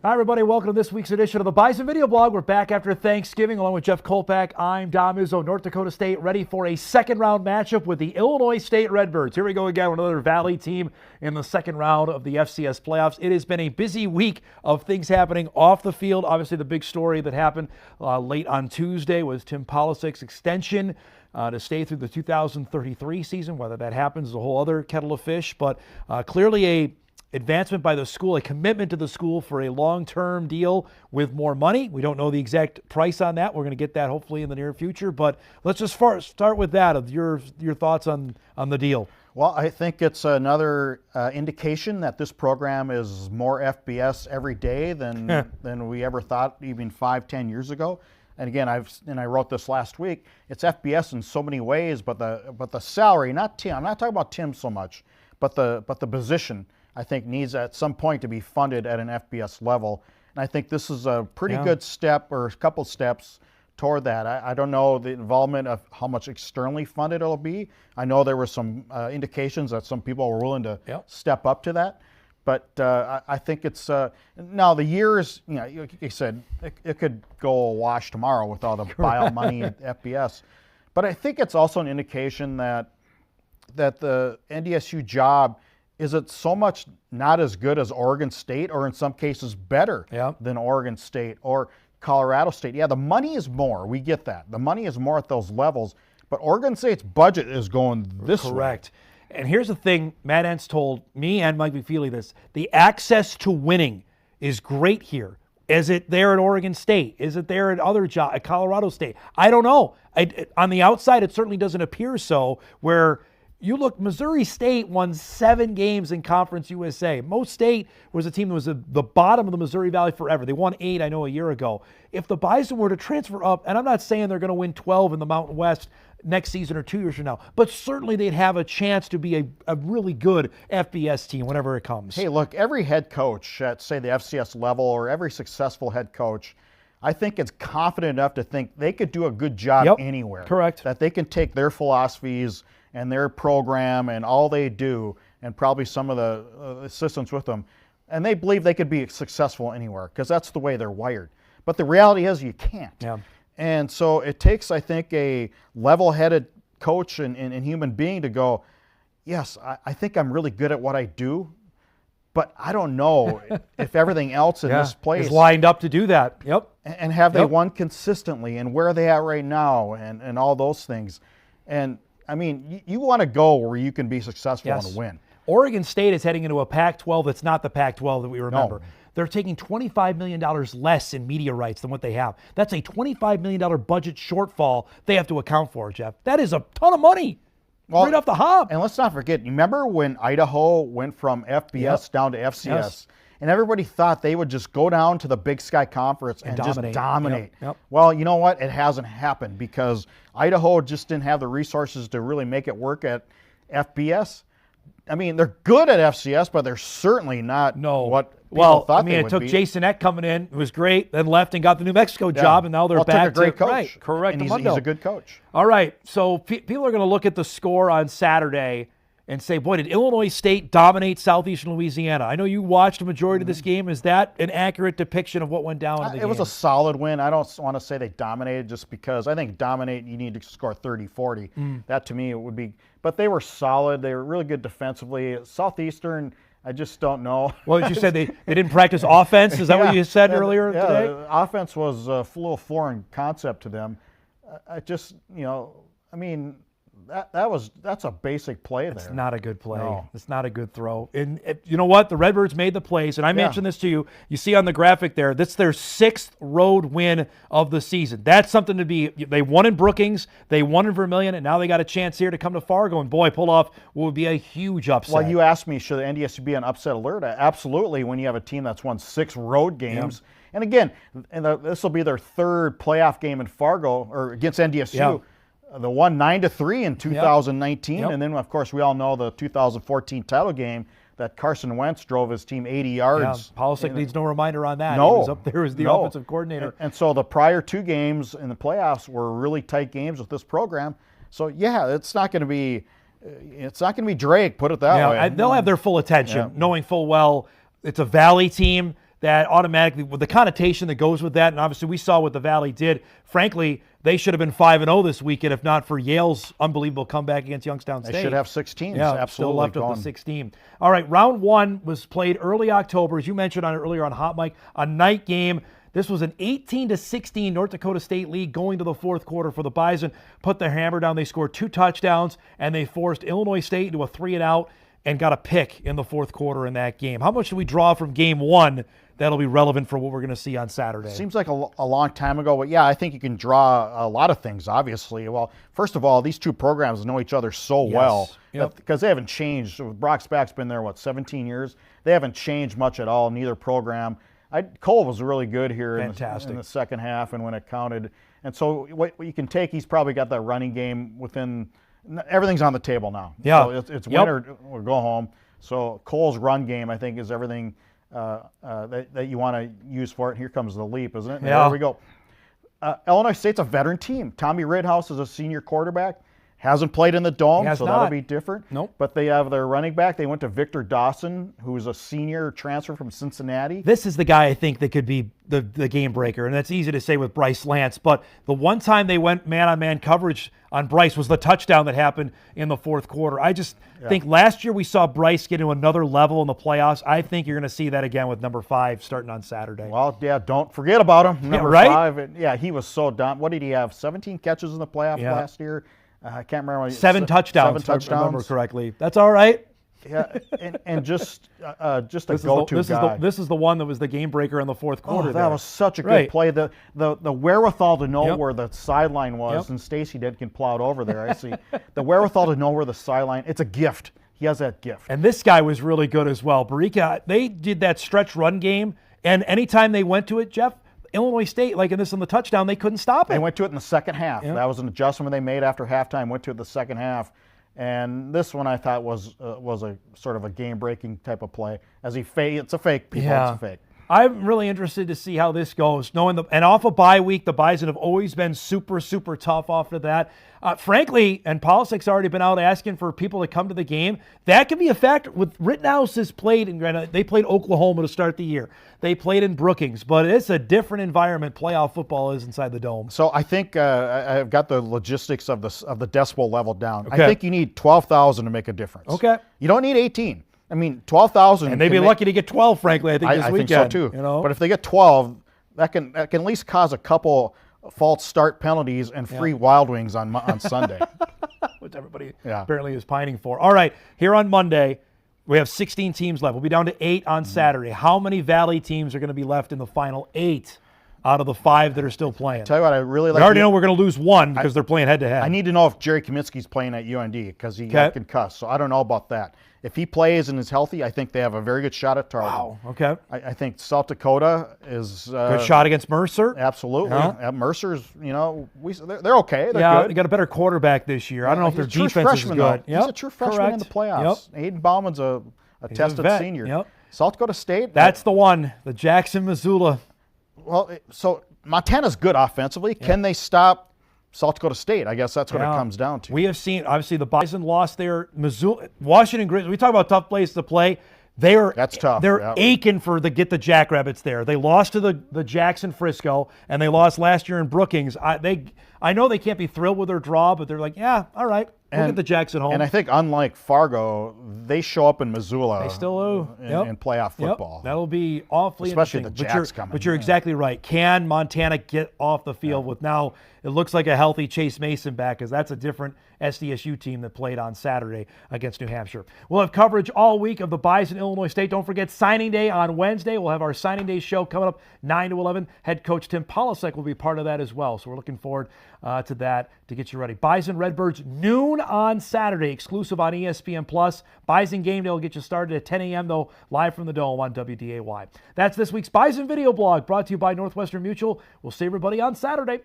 Hi, everybody. Welcome to this week's edition of the Bison Video Blog. We're back after Thanksgiving along with Jeff Kolpack. I'm Dom Izzo. North Dakota State ready for a second-round matchup with the Illinois State Redbirds. Here we go again with another Valley team in the second round of the FCS Playoffs. It has been a busy week of things happening off the field. Obviously, the big story that happened late on Tuesday was Tim Polasek's extension to stay through the 2033 season. Whether that happens is a whole other kettle of fish, but clearly a advancement by the school, a commitment to the school for a long-term deal with more money. We don't know the exact price on that. We're going to get that hopefully in the near future. But let's just start with that, of your thoughts on the deal. Well, I think it's another indication that this program is more FBS every day than we ever thought even 5-10 years ago. And again, I wrote this last week. It's FBS in so many ways, but the salary, not Tim. I'm not talking about Tim so much, but the position, I think, needs at some point to be funded at an FBS level. And I think this is a pretty good step, or a couple steps toward that. I don't know the involvement of how much externally funded it'll be. I know there were some indications that some people were willing to step up to that. But I think it's, now the years, like you said, it could go awash tomorrow with all the buyout money at FBS. But I think it's also an indication that the NDSU job, is it so much not as good as Oregon State, or in some cases better than Oregon State or Colorado State? Yeah, the money is more. We get that. The money is more at those levels. But Oregon State's budget is going this way. Correct. And here's the thing, Matt Entz told me and Mike McFeely this: the access to winning is great here. Is it there at Oregon State? Is it there at Colorado State? I don't know. On the outside, it certainly doesn't appear so, where you look, Missouri State won 7 games in Conference USA. Mo State was a team that was the bottom of the Missouri Valley forever. They won 8, I know, a year ago. If the Bison were to transfer up, and I'm not saying they're going to win 12 in the Mountain West next season or 2 years from now, but certainly they'd have a chance to be a really good FBS team whenever it comes. Hey, look, every head coach at, say, the FCS level, or every successful head coach, I think is confident enough to think they could do a good job anywhere. Correct. That they can take their philosophies and their program and all they do, and probably some of the assistants with them, and they believe they could be successful anywhere because that's the way they're wired. But the reality is you can't. Yeah. And so it takes, I think, a level-headed coach and human being to go, yes, I think I'm really good at what I do, but I don't know if everything else in this place is lined up to do that. And have they won consistently, and where are they at right now, and all those things. And I mean, you want to go where you can be successful and win. Oregon State is heading into a Pac-12 that's not the Pac-12 that we remember. No. They're taking $25 million less in media rights than what they have. That's a $25 million budget shortfall they have to account for, Jeff. That is a ton of money right off the hop. And let's not forget, you remember when Idaho went from FBS down to FCS? Yes. And everybody thought they would just go down to the Big Sky Conference and just dominate. Well, you know what? It hasn't happened because Idaho just didn't have the resources to really make it work at FBS. I mean, they're good at FCS, but they're certainly not what people thought they would be. It took Jason Eck coming in, who was great, then left and got the New Mexico job, and now they're back took a great coach. Right, correct. And he's a good coach. All right, so people are going to look at the score on Saturday and say, boy, did Illinois State dominate Southeastern Louisiana? I know you watched a majority of this game. Is that an accurate depiction of what went down in the game? It was a solid win. I don't want to say they dominated, just because I think dominate, you need to score 30-40. That to me, it would be. But they were solid. They were really good defensively. Southeastern, I just don't know. Well, you said they didn't practice offense. Is that what you said earlier today? Yeah, offense was a little foreign concept to them. I just, I mean, that's a basic play there. It's not a good play. No. It's not a good throw. And you know what? The Redbirds made the plays, and I mentioned this to you. You see on the graphic there, that's their 6th road win of the season. That's something to be. They won in Brookings, they won in Vermilion, and now they got a chance here to come to Fargo and, boy, pull off what would be a huge upset. Well, you asked me, should the NDSU be on upset alert? Absolutely, when you have a team that's won 6 road games. And again, this will be their 3rd playoff game in Fargo, or against NDSU. The won 9-3 in 2019, and then of course we all know the 2014 title game that Carson Wentz drove his team 80 yards. Polasek needs no reminder on that. No, he was up there as the offensive coordinator. And so the prior 2 games in the playoffs were really tight games with this program. So it's not going to be Drake, put it that way. They'll have their full attention, knowing full well it's a Valley team. that automatically, with the connotation that goes with that, and obviously we saw what the Valley did. Frankly, they should have been 5-0 this weekend if not for Yale's unbelievable comeback against Youngstown State. They should have 6 teams. Yeah, absolutely. still left with the 16. All right, round 1 was played early October, as you mentioned earlier on Hot Mic, a night game. This was an 18-16 North Dakota State lead going to the fourth quarter for the Bison. Put their hammer down. They scored 2 touchdowns, and they forced Illinois State into a 3-and-out and got a pick in the fourth quarter in that game. How much do we draw from game 1 that'll be relevant for what we're going to see on Saturday? Seems like a long time ago, but yeah, I think you can draw a lot of things, obviously. Well, first of all, these two programs know each other so well because they haven't changed. Brock Spack's been there, 17 years? They haven't changed much at all, neither program. Cole was really good here in the second half and when it counted. And so what you can take, he's probably got that running game within – everything's on the table now. Yeah. So it's win or go home. So Cole's run game, I think, is everything that you want to use for it. Here comes the leap, isn't it? Yeah. There we go. Illinois State's a veteran team. Tommy Rithouse is a senior quarterback. Hasn't played in the Dome, so that'll be different. Nope. But they have their running back. They went to Victor Dawson, who's a senior transfer from Cincinnati. This is the guy I think that could be the game breaker, and that's easy to say with Bryce Lance. But the one time they went man-on-man coverage on Bryce was the touchdown that happened in the fourth quarter. I just think last year we saw Bryce get to another level in the playoffs. I think you're going to see that again with number 5 starting on Saturday. Well, yeah, don't forget about him. Number 5. Yeah, he was so dumb. What did he have? 17 catches in the playoffs last year? I can't remember. 7 touchdowns, if I remember correctly. That's all right. Yeah, and just a go-to guy. This is the one that was the game breaker in the fourth quarter. Oh, that was such a good play. The wherewithal to know where the sideline was, and Stacy can plow it over there. I see. The wherewithal to know where the sideline. It's a gift. He has that gift. And this guy was really good as well. Barika, they did that stretch run game, and anytime they went to it, Jeff, Illinois State, like in this on the touchdown, they couldn't stop it. They went to it in the second half. That was an adjustment they made after halftime. Went to it the second half. And this one I thought was a sort of a game-breaking type of play. As it's a fake, people. It's a fake. I'm really interested to see how this goes. And off a bye week, the Bison have always been super, super tough off of that. Frankly, and Politics already been out asking for people to come to the game. That could be a factor. With Rittenhouse has played, they played Oklahoma to start the year. They played in Brookings, but it's a different environment playoff football is inside the Dome. So I think I've got the logistics of the decibel level down. Okay. I think you need 12,000 to make a difference. Okay. You don't need 18. I mean, 12,000. And they'd be lucky to get 12, frankly, I think, this weekend. I think so, too. But if they get 12, that can at least cause a couple false start penalties and free Wild Wings on Sunday. Which everybody apparently is pining for. All right, here on Monday, we have 16 teams left. We'll be down to 8 on Saturday. How many Valley teams are going to be left in the final 8 out of the 5 that are still playing? Tell you what, I really like. We already know we're going to lose 1 because they're playing head-to-head. I need to know if Jerry Kaminsky's playing at UND because he got concussed, so I don't know about that. If he plays and is healthy, I think they have a very good shot at Tarleton. Wow, okay. I think South Dakota is... good shot against Mercer? Absolutely. Mercer's, they're okay. They're good. They got a better quarterback this year. I don't know if their defense is good. He's a true freshman in the playoffs. Aiden Bauman's a tested senior. South Dakota State. That's the one, the Jackson, Missoula. Well, so Montana's good offensively. Can they stop South Dakota State? I guess that's what it comes down to. We have seen, obviously, the Bison lost their Missoula, Washington Grizz. We talk about tough places to play. That's tough. They're aching get the Jackrabbits there. They lost to the Jackson Frisco, and they lost last year in Brookings. I know they can't be thrilled with their draw, but they're like, yeah, all right, we'll get the Jackson home. And I think unlike Fargo, they show up in Missoula. They still do. In playoff football. That'll be awfully especially interesting. The Jacks coming. But you're exactly right. Can Montana get off the field with now? It looks like a healthy Chase Mason back, because that's a different SDSU team that played on Saturday against New Hampshire. We'll have coverage all week of the Bison, Illinois State. Don't forget signing day on Wednesday. We'll have our signing day show coming up 9 to 11. Head coach Tim Polasek will be part of that as well. So we're looking forward to that to get you ready. Bison Redbirds noon on Saturday, exclusive on ESPN+. Bison game day will get you started at 10 a.m. though, live from the Dome on WDAY. That's this week's Bison Video Blog, brought to you by Northwestern Mutual. We'll see everybody on Saturday.